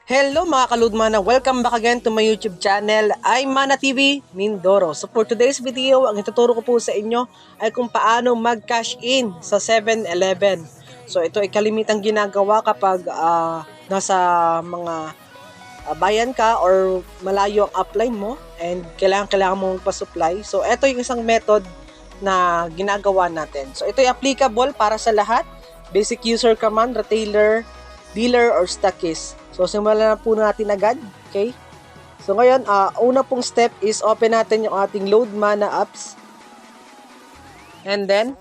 Hello mga kaludmana! Welcome back again to my YouTube channel. I'm Mana TV Mindoro. So for today's video, ang ituturo ko po sa inyo ay kung paano mag-cash in sa 7-Eleven. So ito ay kalimitang ginagawa kapag nasa mga bayan ka or malayo ang upline mo and kailangan mo magpa-supply. So ito yung isang method na ginagawa natin. So ito ay applicable para sa lahat. Basic user command, retailer, dealer, or stockist. So, simulan na po natin agad. Okay? So, ngayon, una pong step is open natin yung ating Load Mana apps. And then,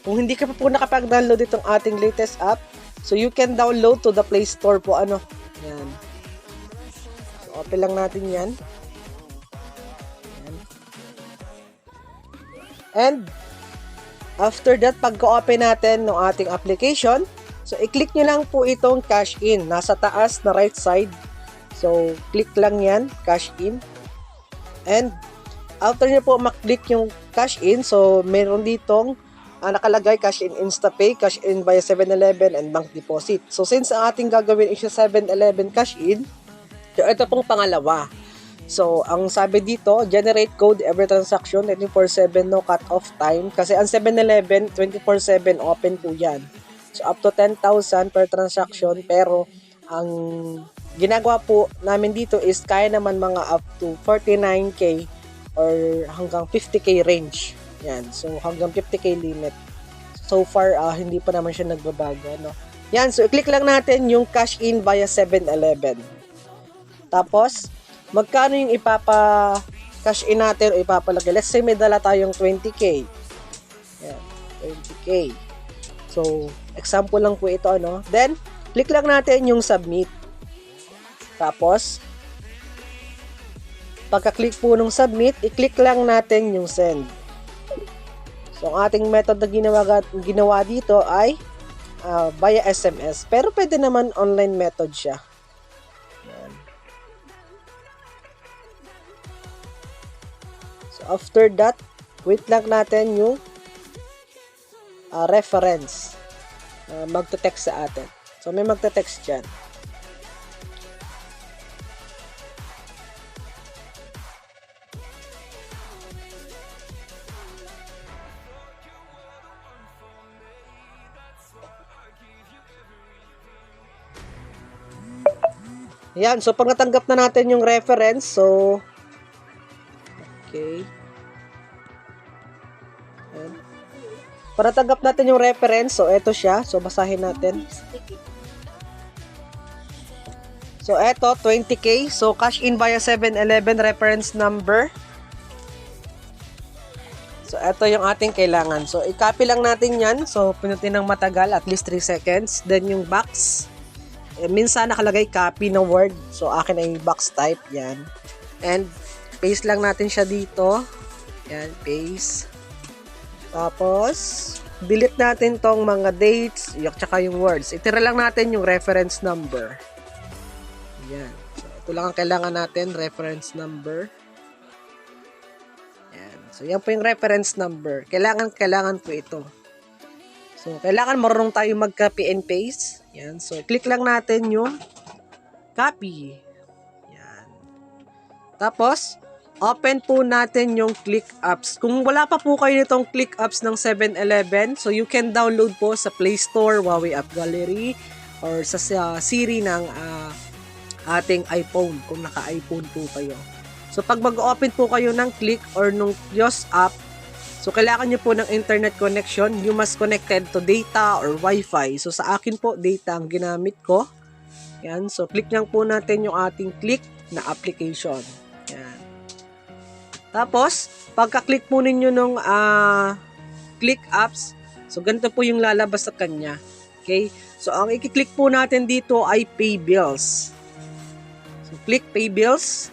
kung hindi ka pa po nakapag-download itong ating latest app, so you can download to the Play Store po. Yan. So, open lang natin yan. And, after that, pagka-open natin ng ating application, so, i-click nyo lang po itong cash in. Nasa taas na right side. So, click lang yan, cash in. And, after nyo po maklik yung cash in, so, meron ditong nakalagay cash in InstaPay, cash in via 7-Eleven, and bank deposit. So, since ang ating gagawin is 7-Eleven cash in, so, ito pong pangalawa. So, ang sabi dito, generate code every transaction, 24/7, no cut-off time. Kasi ang 7-Eleven, 24/7 open po yan. So, up to 10,000 per transaction. Pero, ang ginagawa po namin dito is kaya naman mga up to 49K or hanggang 50K range. Yan. So, hanggang 50K limit. So far, hindi pa naman siya nagbabago. No? Yan. So, i-click lang natin yung cash in via 7-Eleven. Tapos, magkano yung ipapa-cash in natin o ipapalagay? Let's say may dala tayong 20K. Yan. 20K. So, example lang po ito, ano. Then, click lang natin yung submit. Tapos, pagka-click po nung submit, i-click lang natin yung send. So, ang ating method na ginawa dito ay via SMS. Pero pwede naman online method siya. Yan. So, after that, wait lang natin yung reference. Magte-text sa atin. So, may magte-text dyan. Yan. So, pag natanggap na natin yung reference, so, okay. Yan. Para tanggap natin yung reference, so eto siya. So, basahin natin. So, eto, 20K. So, cash in via 7-Eleven reference number. So, eto yung ating kailangan. So, i-copy lang natin yan. So, pinutin ng matagal, at least 3 seconds. Then, yung box. Minsan nakalagay copy na word. So, akin ay box type. Yan. And, paste lang natin siya dito. Yan, paste. Tapos, delete natin tong mga dates, tsaka yung words. Itira lang natin yung reference number. Yan. So, ito lang ang kailangan natin, reference number. Yan. So, yan po yung reference number. Kailangan po ito. So, kailangan marunong tayo mag-copy and paste. Yan. So, click lang natin yung copy. Yan. Tapos, open po natin yung Click Apps. Kung wala pa po kayo nitong Click Apps ng 7-Eleven, so you can download po sa Play Store, Huawei App Gallery, or sa Siri ng ating iPhone, kung naka-iPhone po kayo. So, pag mag-open po kayo ng Click or nung Yos app, so kailangan nyo po ng internet connection. You must connected to data or Wi-Fi. So, sa akin po, data ang ginamit ko. Yan. So, click lang po natin yung ating Click na application. Yan. Tapos, pagka-click po ninyo nung Click Apps, so ganito po yung lalabas sa kanya. Okay? So, ang i-click po natin dito ay Pay Bills. So, click Pay Bills.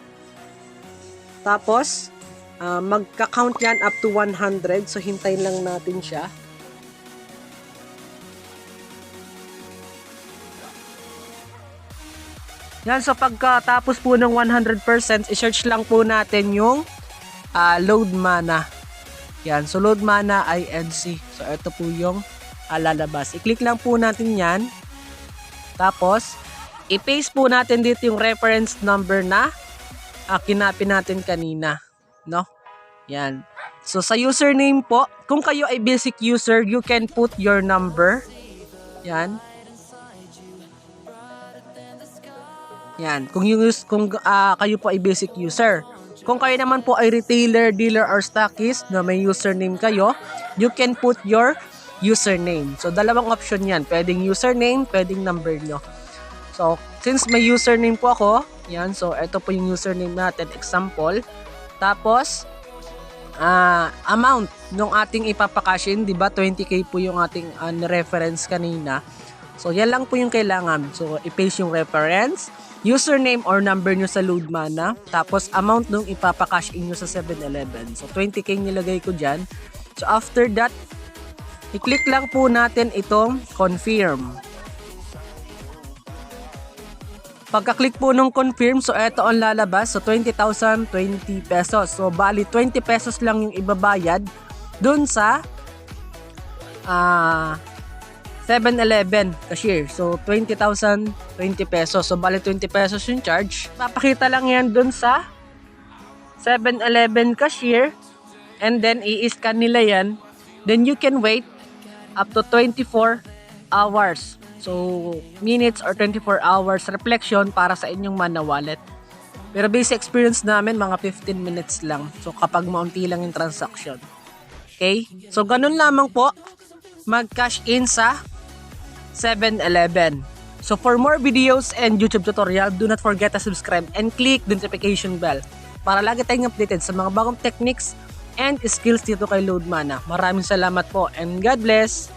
Tapos, magka-count yan up to 100. So, hintayin lang natin siya. Yan, so pagka-tapos po ng 100%, i-search lang po natin yung Load Mana. Yan. So, Load Mana INC. So, ito po yung lalabas. I-click lang po natin yan. Tapos, i-paste po natin dito yung reference number na kinapin natin kanina, no? Yan. So sa username po, kung kayo ay basic user, you can put your number. Yan. Yan. Kung kayo po ay basic user. Kung kayo naman po ay retailer, dealer, or stockist na may username kayo, you can put your username. So dalawang option yan. Pwedeng username, pwedeng number nyo. So since may username po ako, yan. So ito po yung username natin. Example. Tapos, amount nung ating ipapakashin, di ba? 20k po yung ating reference kanina. So yan lang po yung kailangan. So i-paste yung reference, username or number nyo sa Loadmana, tapos amount nung ipapakash in nyo sa 7-Eleven. So 20k nilagay ko dyan. So after that, i-click lang po natin itong confirm. Pagka-click po nung confirm, so eto ang lalabas. So 20,020 pesos. So bali 20 pesos lang yung ibabayad dun sa 7-Eleven cashier. So 20,020 pesos. So bali 20 pesos yung charge. Papakita lang yan dun sa 7-Eleven cashier, and then i-scan nila yan. Then you can wait up to 24 hours. So, minutes or 24 hours reflection para sa inyong Mana wallet. Pero basic experience namin, mga 15 minutes lang. So, kapag maunti lang yung transaction. Okay? So, ganun lamang po mag-cash in sa 7-Eleven. So, for more videos and YouTube tutorial, do not forget to subscribe and click the notification bell para lagi tayong updated sa mga bagong techniques and skills dito kay Loadmana. Maraming salamat po and God bless!